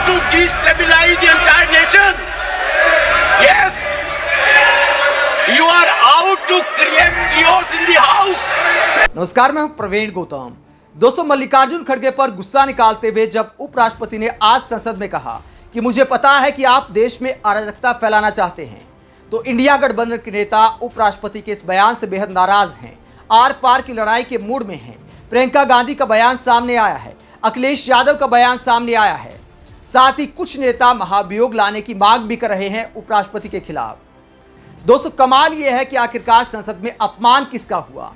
to destabilize the entire nation. Yes, you are out to create chaos in the house. नमस्कार, मैं हूं प्रवीण गौतम। दोस्तों, मल्लिकार्जुन खड़गे पर गुस्सा निकालते हुए जब उपराष्ट्रपति ने आज संसद में कहा कि मुझे पता है कि आप देश में अराजकता फैलाना चाहते हैं, तो इंडिया गठबंधन के नेता उपराष्ट्रपति के इस बयान से बेहद नाराज हैं, आर पार की लड़ाई के मूड में हैं। प्रियंका गांधी का बयान सामने आया है, अखिलेश यादव का बयान सामने आया है, साथ ही कुछ नेता महाभियोग लाने की मांग भी कर रहे हैं उपराष्ट्रपति के खिलाफ। दोस्तों, कमाल यह है कि आखिरकार संसद में अपमान किसका हुआ।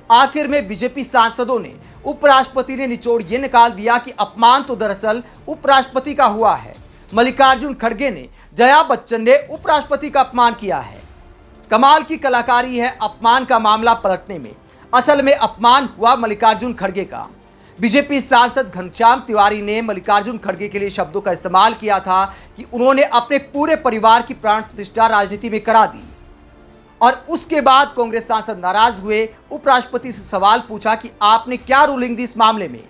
आखिर में बीजेपी सांसदों ने उपराष्ट्रपति ने निचोड़ ये निकाल दिया कि अपमान तो दरअसल उपराष्ट्रपति का हुआ है। मल्लिकार्जुन खड़गे ने जया बच्चन ने उपराष्ट्रपति का अपमान किया है। कमाल की कलाकारी है अपमान का मामला पलटने में। असल में अपमान हुआ मल्लिकार्जुन खड़गे का। बीजेपी सांसद घनश्याम तिवारी ने मल्लिकार्जुन खड़गे के लिए शब्दों का इस्तेमाल किया था कि उन्होंने अपने पूरे परिवार की प्राण प्रतिष्ठा राजनीति में करा दी। और उसके बाद कांग्रेस सांसद नाराज हुए, उपराष्ट्रपति से सवाल पूछा कि आपने क्या रूलिंग दी इस मामले में।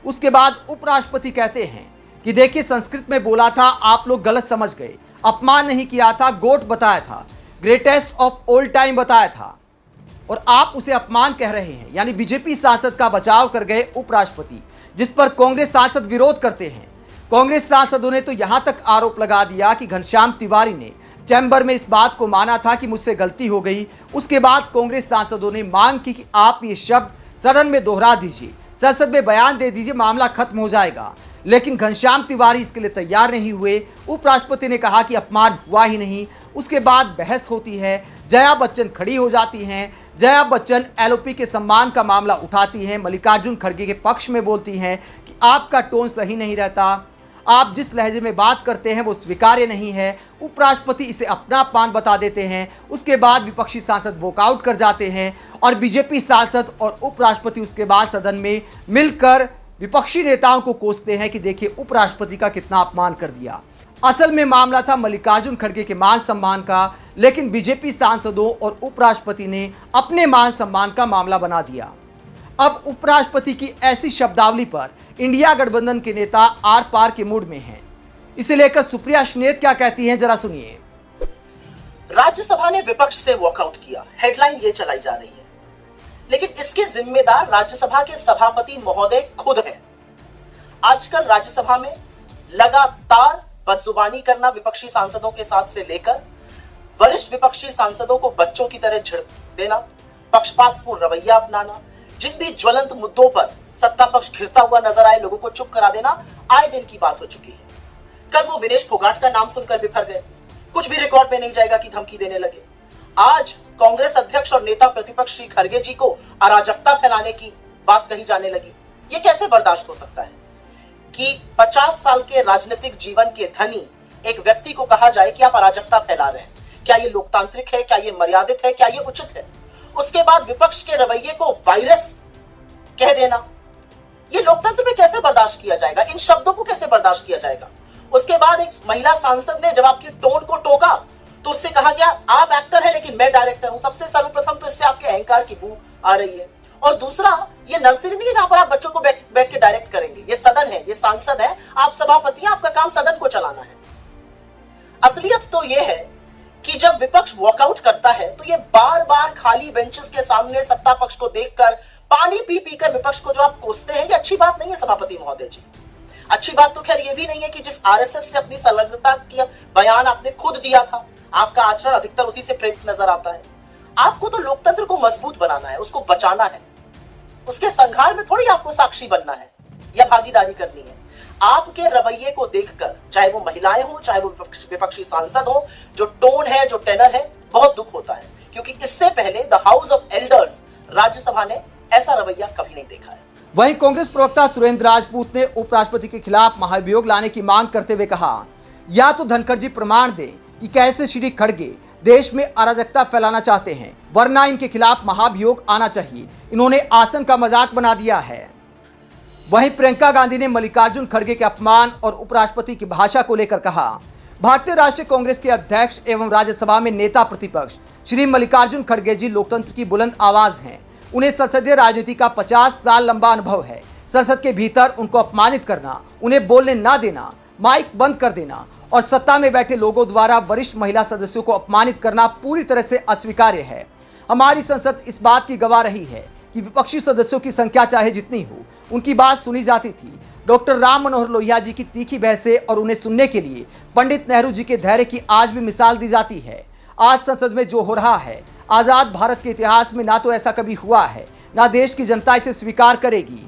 उसके बाद उपराष्ट्रपति कहते हैं कि देखिए, संस्कृत में बोला था, आप लोग गलत समझ गए, अपमान नहीं किया था, गोट बताया था, ग्रेटेस्ट ऑफ ऑल टाइम बताया था, और आप उसे अपमान कह रहे हैं। यानी बीजेपी सांसद का बचाव कर गए उपराष्ट्रपति, जिस पर कांग्रेस सांसद विरोध करते हैं। कांग्रेस सांसदों ने तो यहां तक आरोप लगा दिया कि घनश्याम तिवारी ने चैम्बर में इस बात को माना था कि मुझसे गलती हो गई। उसके बाद कांग्रेस सांसदों ने मांग की कि आप ये शब्द सदन में दोहरा दीजिए, संसद में बयान दे दीजिए, मामला खत्म हो जाएगा। लेकिन घनश्याम तिवारी इसके लिए तैयार नहीं हुए। उपराष्ट्रपति ने कहा कि अपमान हुआ ही नहीं। उसके बाद बहस होती है, जया बच्चन खड़ी हो जाती हैं। जया बच्चन एलओपी के सम्मान का मामला उठाती हैं, मल्लिकार्जुन खड़गे के पक्ष में बोलती हैं कि आपका टोन सही नहीं रहता, आप जिस लहजे में बात करते हैं वो स्वीकार्य नहीं है। उपराष्ट्रपति इसे अपना अपमान बता देते हैं। उसके बाद विपक्षी सांसद वॉकआउट कर जाते हैं और बीजेपी सांसद और उपराष्ट्रपति उसके बाद सदन में मिलकर विपक्षी नेताओं को कोसते हैं कि देखिए, उपराष्ट्रपति का कितना अपमान कर दिया। असल में मामला था मल्लिकार्जुन खड़गे के मान सम्मान का, लेकिन बीजेपी सांसदों और उपराष्ट्रपति ने अपने मान सम्मान का मामला बना दिया। अब उपराष्ट्रपति की ऐसी शब्दावली पर इंडिया गठबंधन के नेता आर पार के मूड में हैं। इसे लेकर सुप्रिया श्नेत क्या कहती हैं, जरा सुनिए। राज्यसभा ने विपक्ष से वॉकआउट किया, हेडलाइन ये चलाई जा रही है, लेकिन इसके जिम्मेदार राज्यसभा के सभापति महोदय खुद हैं। आजकल राज्यसभा में लगातार बदजुबानी करना विपक्षी सांसदों के साथ से लेकर वरिष्ठ विपक्षी सांसदों को बच्चों की तरह झिड़क देना, पक्षपातपूर्ण रवैया अपनाना, जिन भी ज्वलंत मुद्दों पर सत्ता पक्ष घिरता हुआ नजर आए लोगों को चुप करा देना आए दिन की बात हो चुकी है। कल वो विनेश फोगाट का नाम सुनकर बिफर गए, कुछ भी रिकॉर्ड में नहीं जाएगा कि धमकी देने लगे। आज कांग्रेस अध्यक्ष और नेता प्रतिपक्ष श्री खड़गे जी को अराजकता फैलाने की बात कही जाने लगी। ये कैसे बर्दाश्त हो सकता है कि 50 साल के राजनीतिक जीवन के धनी एक व्यक्ति को कहा जाए कि आप अराजकता फैला रहे हैं? क्या ये लोकतांत्रिक है? क्या ये मर्यादित है? क्या ये उचित है? उसके बाद विपक्ष के रवैये को वायरस कह देना, ये लोकतंत्र में कैसे बर्दाश्त किया जाएगा? इन शब्दों को कैसे बर्दाश्त किया जाएगा? उसके बाद एक महिला सांसद ने जब आपकी टोन को टोका तो उससे कहा गया आप एक्टर हैं लेकिन मैं डायरेक्टर हूं। सबसे सर्वप्रथम तो इससे आपके अहंकार की बू आ रही है, और दूसरा, ये नर्सरी नहीं है जहां पर आप बच्चों को बैठ के डायरेक्ट करेंगे। ये सदन है, ये सांसद है, आप सभापति हैं, आपका काम सदन को चलाना है। असलियत तो ये है कि जब विपक्ष वॉकआउट करता है तो ये बार बार खाली बेंचेस के सामने सत्ता पक्ष को देखकर पानी पी पी कर विपक्ष को जो आप कोसते हैं, ये अच्छी बात नहीं है सभापति महोदय जी। अच्छी बात तो खैर ये भी नहीं है कि जिस आरएसएस से अपनी संलग्नता की बयान आपने खुद दिया था, आपका आचरण अधिकतर उसी से प्रेरित नजर आता है। आपको तो लोकतंत्र को मजबूत बनाना है, उसको बचाना है, उसके संघार में थोड़ी आपको साक्षी बनना है या भागीदारी करनी है। आपके रवैये को देखकर, चाहे वो महिलाएं हो, चाहे वो विपक्षी सांसद हो, जो टोन है, जो टेनर है, बहुत दुख होता है, क्योंकि इससे पहले the house of elders Rajya Sabha ने ऐसा रवैया कभी नहीं देखा है। वहीं कांग्रेस प्रवक्ता सुरेंद्र राजपूत ने उपराष्ट्रपति के खिलाफ महाभियोग लाने की मांग करते हुए कहा, या तो धनखड़ जी प्रमाण दें कि कैसे श्री खड़गे देश में अराजकता फैलाना चाहते हैं, वरना इनके खिलाफ महाभियोग आना चाहिए। इन्होंने आसन का मजाक बना दिया है। वहीं प्रियंका गांधी ने मल्लिकार्जुन खड़गे के अपमान और उपराष्ट्रपति की भाषा को लेकर कहा, भारतीय राष्ट्रीय कांग्रेस के अध्यक्ष एवं राज्यसभा में नेता प्रतिपक्ष श्री मल्लिकार्जुन खड़गे जी लोकतंत्र की बुलंद आवाज हैं। उन्हें संसदीय राजनीति का 50 साल लंबा अनुभव है। संसद के भीतर उनको अपमानित करना, उन्हें बोलने ना देना माइक बंद कर देना और सत्ता में बैठे लोगों द्वारा वरिष्ठ महिला सदस्यों को अपमानित करना पूरी तरह से अस्वीकार्य है। हमारी संसद इस बात की गवाह रही है कि विपक्षी सदस्यों की संख्या चाहे जितनी हो, उनकी बात सुनी जाती थी। डॉक्टर राम मनोहर लोहिया जी की तीखी बहसें और उन्हें सुनने के लिए पंडित नेहरू जी के धैर्य की आज भी मिसाल दी जाती है। आज संसद में जो हो रहा है, आजाद भारत के इतिहास में ना तो ऐसा कभी हुआ है, ना देश की जनता इसे स्वीकार करेगी।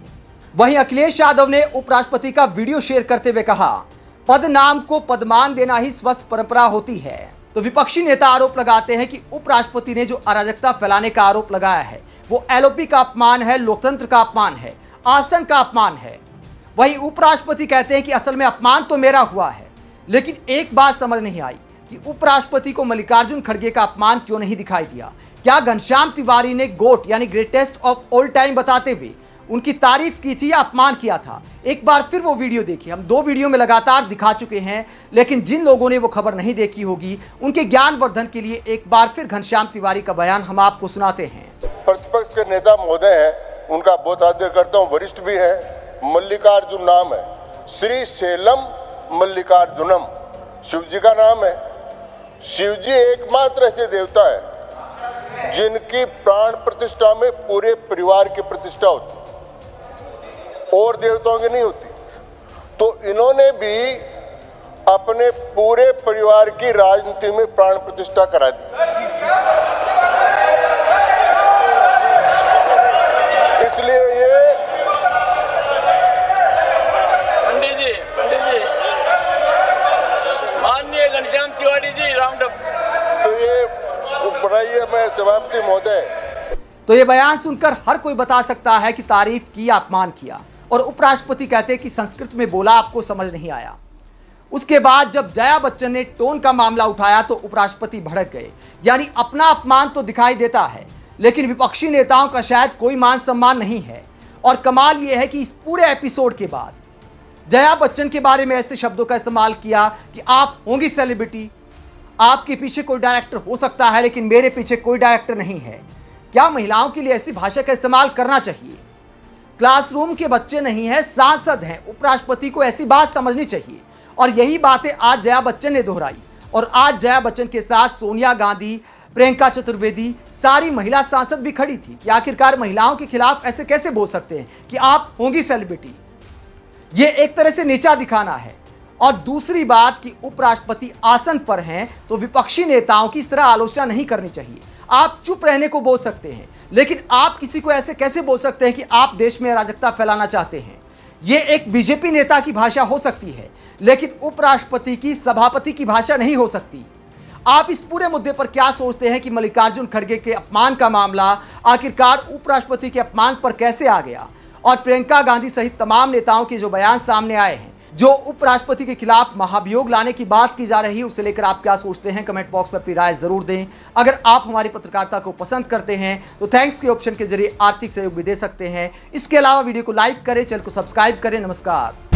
वहीं अखिलेश यादव ने उपराष्ट्रपति का वीडियो शेयर करते हुए कहा, पद नाम को पदमान देना ही स्वस्थ परंपरा होती है। तो विपक्षी नेता आरोप लगाते हैं कि उपराष्ट्रपति ने जो अराजकता फैलाने का आरोप लगाया है वो एलओपी का अपमान है, लोकतंत्र का अपमान है, आसन का अपमान है। वहीं उपराष्ट्रपति कहते हैं कि असल में अपमान तो मेरा हुआ है, लेकिन एक बात समझ नहीं आई कि उपराष्ट्रपति को मल्लिकार्जुन खड़गे का अपमान क्यों नहीं दिखाई दिया। क्या घनश्याम तिवारी ने गोट यानी ग्रेटेस्ट ऑफ ऑल टाइम बताते हुए उनकी तारीफ की थी या अपमान किया था? एक बार फिर वो वीडियो देखिए। हम 2 वीडियो में लगातार दिखा चुके हैं, लेकिन जिन लोगों ने वो खबर नहीं देखी होगी उनके ज्ञानवर्धन के लिए एक बार फिर घनश्याम तिवारी का बयान हम आपको सुनाते हैं। प्रतिपक्ष के नेता महोदय हैं, उनका बहुत आदर करता हूँ, वरिष्ठ भी है। मल्लिकार्जुन नाम है, श्री सेलम मल्लिकार्जुनम शिव जी का नाम है। शिव जी एकमात्र ऐसे देवता है जिनकी प्राण प्रतिष्ठा में पूरे परिवार की प्रतिष्ठा होती, और देवताओं की नहीं होती। तो इन्होंने भी अपने पूरे परिवार की राजनीति में प्राण प्रतिष्ठा करा दी। इसलिए ये पंडित जी माननीय घनश्याम तिवारी जी राउंड अप। तो ये बनाइए, मैं सभापति महोदय। तो ये बयान सुनकर हर कोई बता सकता है कि तारीफ की या अपमान किया। और उपराष्ट्रपति कहते हैं कि संस्कृत में बोला, आपको समझ नहीं आया। उसके बाद जब जया बच्चन ने टोन का मामला उठाया तो उपराष्ट्रपति भड़क गए। यानी अपना अपमान तो दिखाई देता है, लेकिन विपक्षी नेताओं का शायद कोई मान सम्मान नहीं है। और कमाल यह है कि इस पूरे एपिसोड के बाद जया बच्चन के बारे में ऐसे शब्दों का इस्तेमाल किया कि आप होंगी सेलिब्रिटी, आपके पीछे कोई डायरेक्टर हो सकता है, लेकिन मेरे पीछे कोई डायरेक्टर नहीं है। क्या महिलाओं के लिए ऐसी भाषा का इस्तेमाल करना चाहिए? क्लासरूम के बच्चे नहीं हैं, सांसद हैं। उपराष्ट्रपति को ऐसी बात समझनी चाहिए। और यही बातें आज जया बच्चन ने दोहराई। और आज जया बच्चन के साथ सोनिया गांधी, प्रियंका चतुर्वेदी, सारी महिला सांसद भी खड़ी थी कि आखिरकार महिलाओं के खिलाफ ऐसे कैसे बोल सकते हैं कि आप होंगी सेलिब्रिटी। ये एक तरह से नीचा दिखाना है। और दूसरी बात कि उपराष्ट्रपति आसन पर हैं तो विपक्षी नेताओं की इस तरह आलोचना नहीं करनी चाहिए। आप चुप रहने को बोल सकते हैं, लेकिन आप किसी को ऐसे कैसे बोल सकते हैं कि आप देश में अराजकता फैलाना चाहते हैं? ये एक बीजेपी नेता की भाषा हो सकती है, लेकिन उपराष्ट्रपति की, सभापति की भाषा नहीं हो सकती। आप इस पूरे मुद्दे पर क्या सोचते हैं कि मल्लिकार्जुन खड़गे के अपमान का मामला आखिरकार उपराष्ट्रपति के अपमान पर कैसे आ गया? और प्रियंका गांधी सहित तमाम नेताओं के जो बयान सामने आए हैं, जो उपराष्ट्रपति के खिलाफ महाभियोग लाने की बात की जा रही है, उसे लेकर आप क्या सोचते हैं? कमेंट बॉक्स में अपनी राय जरूर दें। अगर आप हमारी पत्रकारिता को पसंद करते हैं तो थैंक्स के ऑप्शन के जरिए आर्थिक सहयोग भी दे सकते हैं। इसके अलावा वीडियो को लाइक करें, चैनल को सब्सक्राइब करें। नमस्कार।